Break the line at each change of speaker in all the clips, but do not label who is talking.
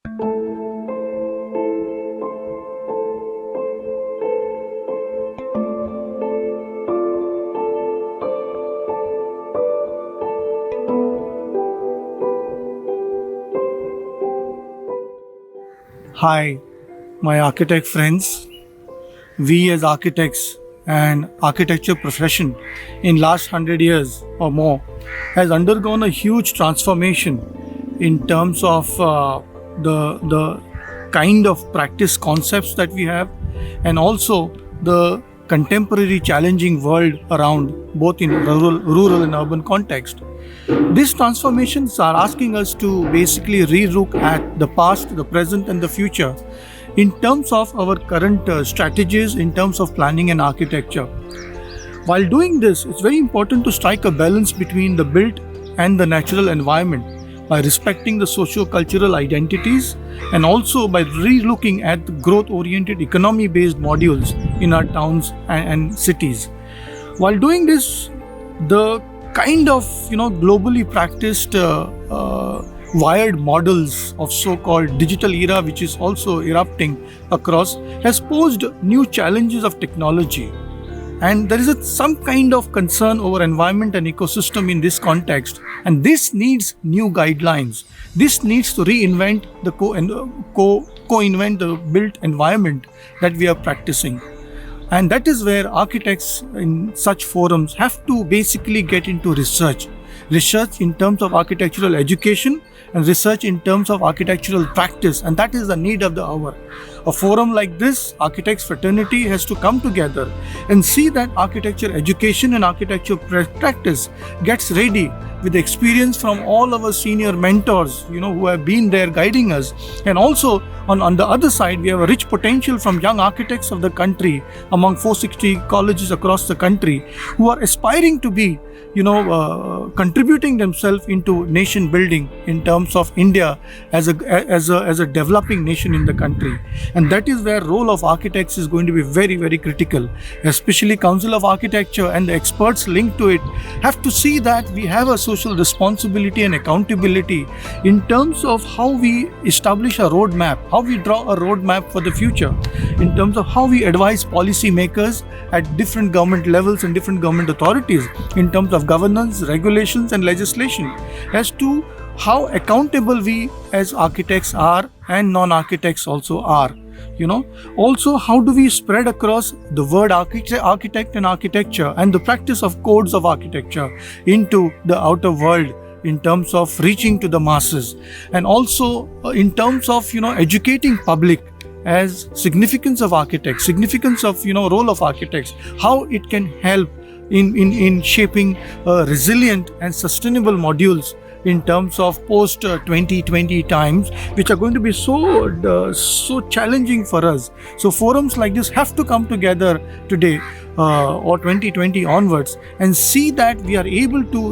Hi, my architect friends. We as architects and architecture profession in last 100 years or more has undergone a huge transformation in terms of the kind of practice concepts that we have, and also the contemporary challenging world around, both in rural and urban context. These transformations are asking us to basically re-look at the past, the present, and the future in terms of our current strategies in terms of planning and architecture. While doing this, it's very important to strike a balance between the built and the natural environment by respecting the socio-cultural identities and also by re-looking at the growth-oriented economy-based modules in our towns and cities. While doing this, the kind of globally practiced wired models of so-called digital era, which is also erupting across, has posed new challenges of technology, and there is some kind of concern over environment and ecosystem in this context, and this needs new guidelines. This needs to reinvent the co-invent the built environment that we are practicing. And that is where architects in such forums have to basically get into research in terms of architectural education and research in terms of architectural practice, and that is the need of the hour. A forum like this, Architects Fraternity, has to come together and see that architecture education and architecture practice gets ready with experience from all our senior mentors, who have been there guiding us. And also on the other side, we have a rich potential from young architects of the country among 460 colleges across the country who are aspiring to be contributing themselves into nation building in terms of India as a developing nation in the country. And that is where role of architects is going to be very, very critical. Especially Council of Architecture and the experts linked to it have to see that we have a social responsibility and accountability in terms of how we establish a roadmap, how we draw a roadmap for the future, in terms of how we advise policy makers at different government levels and different government authorities in terms of governance, regulations and legislation as to how accountable we as architects are and non-architects also are. Also how do we spread across the word architect and architecture and the practice of codes of architecture into the outer world in terms of reaching to the masses, and also in terms of educating public as significance of architects, significance of role of architects, how it can help in shaping resilient and sustainable modules in terms of post 2020 times, which are going to be so challenging for us. So forums like this have to come together today or 2020 onwards and see that we are able to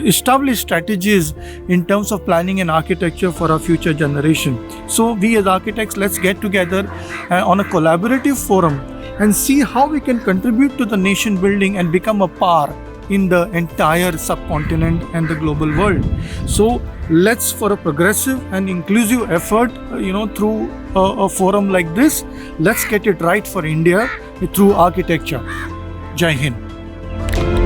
establish strategies in terms of planning and architecture for our future generation. So we as architects, let's get together on a collaborative forum and see how we can contribute to the nation building and become a power in the entire subcontinent and the global world. So let's, for a progressive and inclusive effort, through a forum like this, let's get it right for India through architecture. Jai Hind.